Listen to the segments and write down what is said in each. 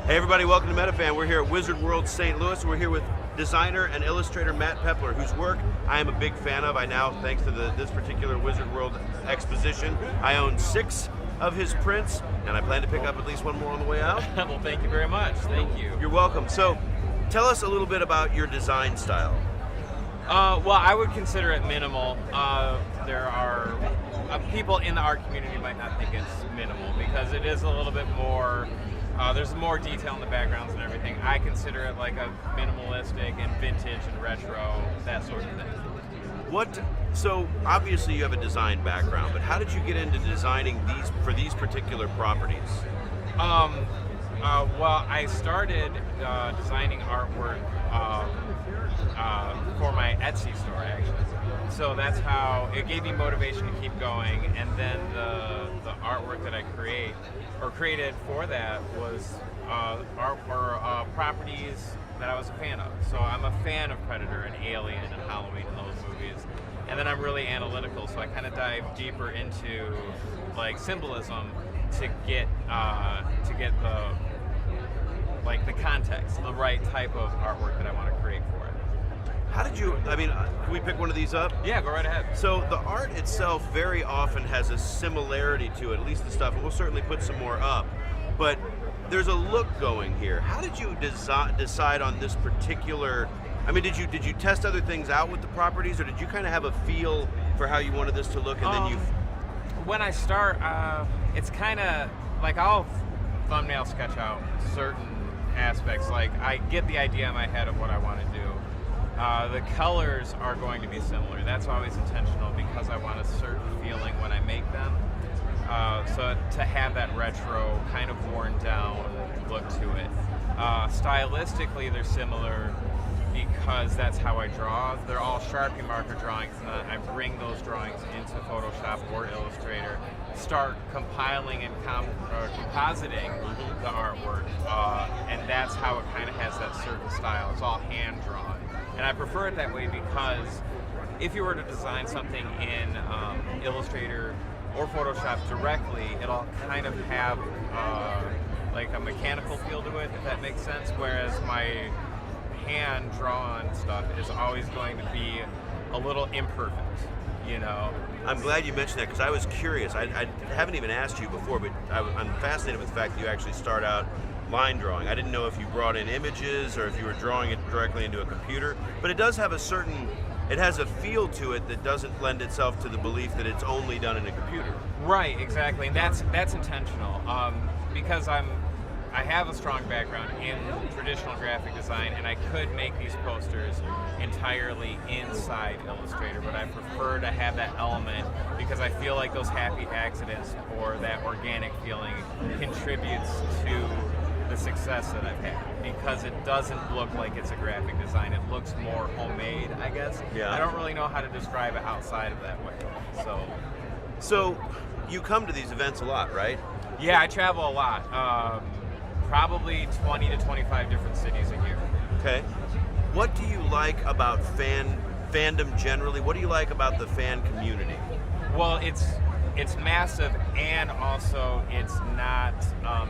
Hey everybody, welcome to MetaFan. We're here at Wizard World St. Louis. We're here with designer and illustrator Matt Peppler, whose work I am a big fan of. I now, thanks to this particular Wizard World exposition, I own 6 of his prints, and I plan to pick up at least one more on the way out. Well, thank you very much. Thank you. You're welcome. So, tell us a little bit about your design style. Well, I would consider it minimal. There are people in the art community might not think it's minimal because it is a little bit more. There's more detail in the backgrounds and everything. I consider it like a minimalistic and vintage and retro, that sort of thing. So obviously you have a design background, but how did you get into designing these particular properties? Well, I started designing artwork for my Etsy store, actually. So that's how it gave me motivation to keep going, and then the artwork that I created for that was properties that I was a fan of. So I'm a fan of Predator and Alien and Halloween and those movies. And then I'm really analytical, so I kind of dive deeper into like symbolism to get the context, the right type of artwork that I want to create for it. How did you, can we pick one of these up? Yeah, go right ahead. So the art itself very often has a similarity to it, at least the stuff, and we'll certainly put some more up, but there's a look going here. How did you decide on this particular, did you test other things out with the properties, or did you kind of have a feel for how you wanted this to look, and then you... When I start, it's kind of like I'll thumbnail sketch out certain aspects. Like I get the idea in my head of what I want to do. The colors are going to be similar. That's always intentional because I want a certain feeling when I make them. So to have that retro, kind of worn down look to it. Stylistically, they're similar because that's how I draw. They're all Sharpie marker drawings, and then I bring those drawings into Photoshop or Illustrator, start compiling and compositing the artwork, and that's how it kind of has that certain style. It's all hand drawn, and I prefer it that way because if you were to design something in Illustrator or Photoshop directly, it'll kind of have like a mechanical feel to it, if that makes sense, whereas my hand-drawn stuff is always going to be a little imperfect, you know? I'm glad you mentioned that because I was curious. I haven't even asked you before, but I'm fascinated with the fact that you actually start out line drawing. I didn't know if you brought in images or if you were drawing it directly into a computer, but it does have it has a feel to it that doesn't lend itself to the belief that it's only done in a computer. Right, exactly, and that's intentional because I have a strong background in traditional graphic design, and I could make these posters entirely inside Illustrator, but I prefer to have that element because I feel like those happy accidents or that organic feeling contributes to the success that I've had because it doesn't look like it's a graphic design. It looks more homemade, I guess. Yeah. I don't really know how to describe it outside of that way. So you come to these events a lot, right? Yeah, I travel a lot. Probably 20 to 25 different cities a year. Okay. What do you like about fandom generally? What do you like about the fan community? Well, it's massive, and also it's not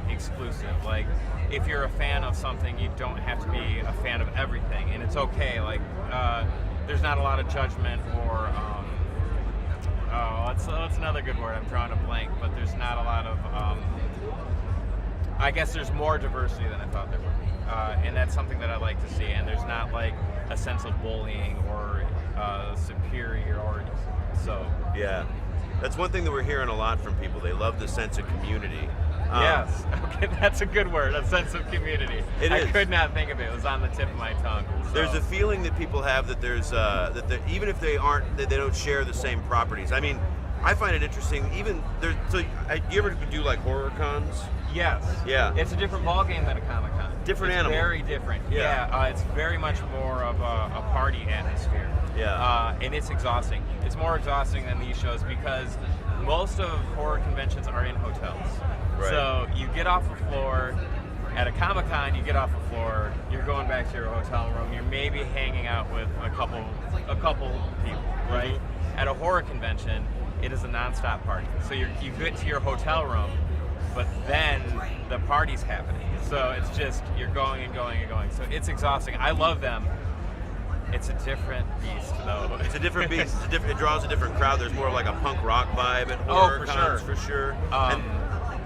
exclusive. Like, if you're a fan of something, you don't have to be a fan of everything, and it's okay. Like, there's not a lot of judgment or that's another good word. I'm drawing a blank, but there's not a lot of. I guess there's more diversity than I thought there would be, and that's something that I like to see. And there's not like a sense of bullying or superiority. So yeah, that's one thing that we're hearing a lot from people. They love the sense of community. Yes, okay, that's a good word. A sense of community. I could not think of it. It was on the tip of my tongue. So. There's a feeling that people have that there's even if they don't share the same properties. I find it interesting. Even there. So, you ever do like horror cons? Yes. Yeah. It's a different ballgame than a Comic-Con. Different it's animal. Very different. Yeah. It's very much more of a party atmosphere. Yeah. And it's exhausting. It's more exhausting than these shows because most of horror conventions are in hotels. Right. So you get off the floor. At a Comic-Con, you get off the floor. You're going back to your hotel room. You're maybe hanging out with a couple people, right? Mm-hmm. At a horror convention, it is a non-stop party. So you get to your hotel room, but then the party's happening. So it's just, you're going and going and going. So it's exhausting. I love them. It's a different beast, though. It's a different beast. It draws a different crowd. There's more of like a punk rock vibe at Oh, horror for cons, sure. for sure.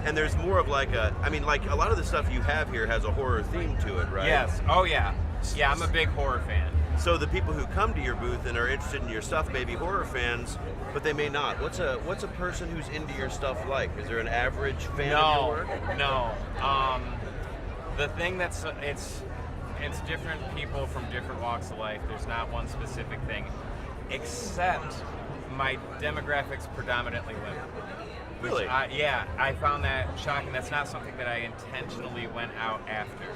And there's more of like like a lot of the stuff you have here has a horror theme to it, right? Yes. Oh, yeah. Yeah, I'm a big horror fan. So the people who come to your booth and are interested in your stuff may be horror fans, but they may not. What's a person who's into your stuff like? Is there an average fan of your work? No. The thing it's different people from different walks of life. There's not one specific thing, except my demographics predominantly women. Really? I found that shocking. That's not something that I intentionally went out after.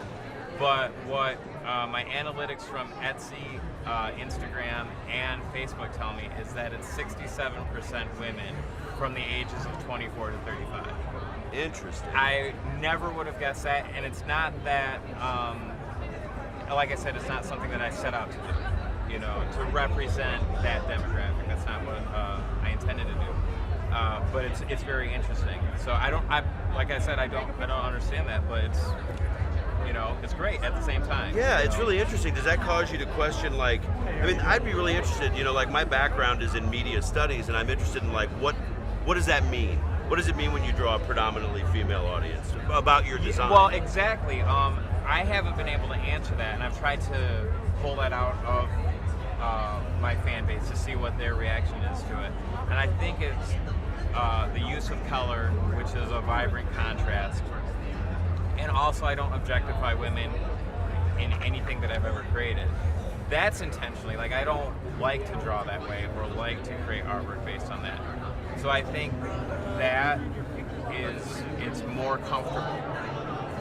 But what my analytics from Etsy, Instagram, and Facebook tell me is that it's 67% women from the ages of 24 to 35. Interesting. I never would have guessed that, and it's not that, like I said, it's not something that I set out to do, to represent that demographic. That's not what I intended to do. But it's very interesting. So like I said, I don't understand that, but it's great at the same time. Yeah, it's really interesting. Does that cause you to question, I'd be really interested, like my background is in media studies, and I'm interested in what does that mean? What does it mean when you draw a predominantly female audience about your design? Well, exactly. I haven't been able to answer that, and I've tried to pull that out of my fan base to see what their reaction is to it. And I think it's the use of color, which is a vibrant contrast. And also, I don't objectify women in anything that I've ever created. That's intentionally. I don't like to draw that way or like to create artwork based on that. So I think that it's more comfortable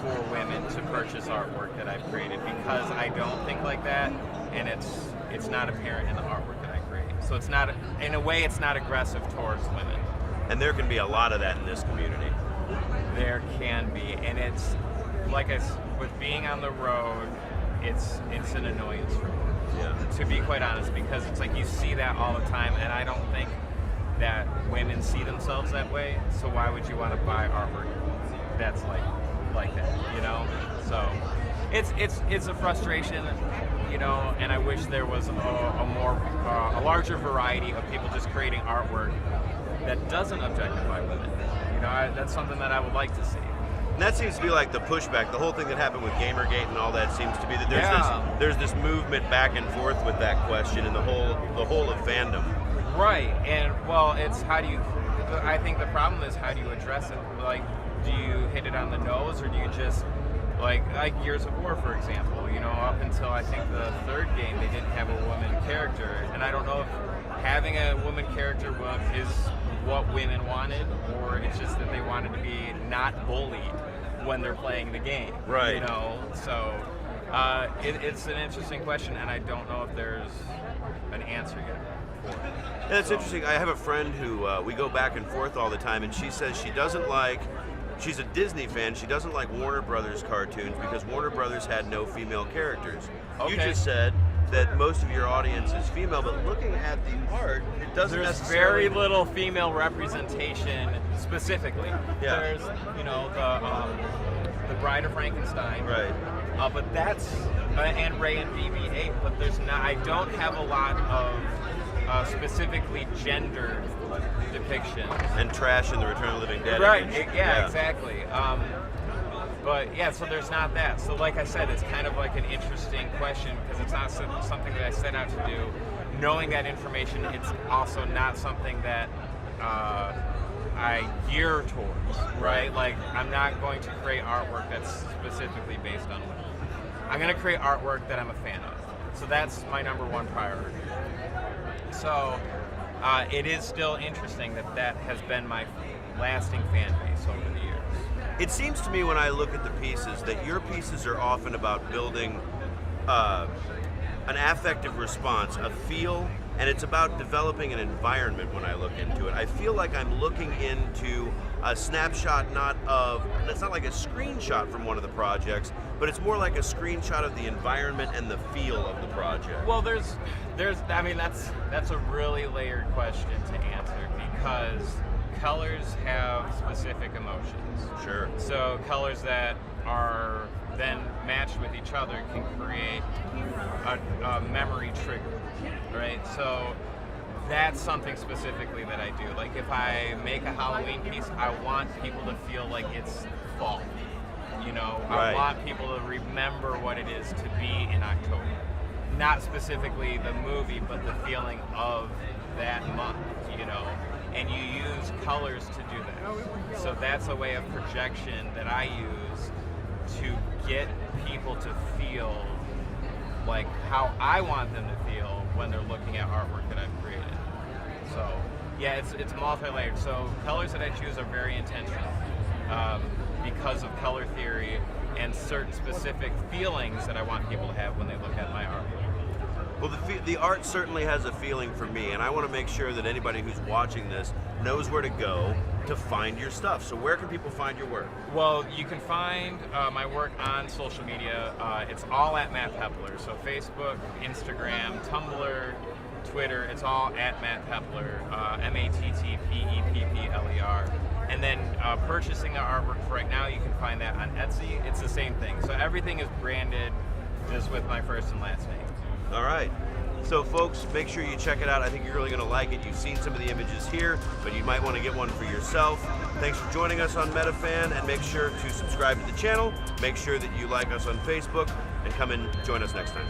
for women to purchase artwork that I've created because I don't think like that, and it's not apparent in the artwork that I create. So it's not, in a way, it's not aggressive towards women. And there can be a lot of that in this community. There can be, and it's with being on the road, it's an annoyance for me. Yeah. To be quite honest, because it's you see that all the time, and I don't think that women see themselves that way. So why would you want to buy artwork that's like that? So it's a frustration, and I wish there was a larger variety of people just creating artwork that doesn't objectify women. That's something that I would like to see. And that seems to be the pushback. The whole thing that happened with Gamergate and all that seems to be that there's this movement back and forth with that question and the whole of fandom. Right, and it's I think the problem is how do you address it? Do you hit it on the nose, or do you just like Gears of War, for example? Up until I think the third game, they didn't have a woman character, and I don't know if having a woman character is what women wanted, or it's just that they wanted to be not bullied when they're playing the game. Right. So it's an interesting question, and I don't know if there's an answer yet. Yeah, it's interesting. I have a friend who we go back and forth all the time, and she says she's a Disney fan. She doesn't like Warner Brothers cartoons because Warner Brothers had no female characters. Okay. You just said that most of your audience is female, but looking at the art, it doesn't There's necessarily... very little female representation specifically. Yeah. There's, the Bride of Frankenstein. Right. But that's, and Ray and BB-8, but I don't have a lot of specifically gendered depictions. And trash in the Return of the Living Dead. Right, image. yeah, exactly. But yeah, so there's not that. So like I said, it's kind of an interesting question because it's not something that I set out to do. Knowing that information, it's also not something that I gear towards, right? I'm not going to create artwork that's specifically based on women. I'm going to create artwork that I'm a fan of. So that's my number one priority. So it is still interesting that has been my lasting fan base over the years. It seems to me when I look at the pieces that your pieces are often about building an affective response, a feel, and it's about developing an environment when I look into it. I feel like I'm looking into a snapshot it's not like a screenshot from one of the projects, but it's more like a screenshot of the environment and the feel of the project. Well, that's a really layered question to answer because colors have specific emotions. Sure. So colors that are then matched with each other can create a memory trigger, right? So that's something specifically that I do. Like if I make a Halloween piece, I want people to feel like it's fall. You know, Right. I want people to remember what it is to be in October. Not specifically the movie, but the feeling of that month, you know. And you use colors to do that. So that's a way of projection that I use to get people to feel like how I want them to feel when they're looking at artwork that I've created. So yeah, it's multi-layered. So colors that I choose are very intentional because of color theory and certain specific feelings that I want people to have when they look at my artwork. Well, the art certainly has a feeling for me, and I want to make sure that anybody who's watching this knows where to go to find your stuff. So where can people find your work? Well, you can find my work on social media. It's all at Matt Peppler. So Facebook, Instagram, Tumblr, Twitter, it's all at Matt Peppler, MattPeppler. And then purchasing the artwork for right now, you can find that on Etsy. It's the same thing. So everything is branded just with my first and last name. All right. So folks, make sure you check it out. I think you're really going to like it. You've seen some of the images here, but you might want to get one for yourself. Thanks for joining us on MetaFan, and make sure to subscribe to the channel. Make sure that you like us on Facebook, and come and join us next time.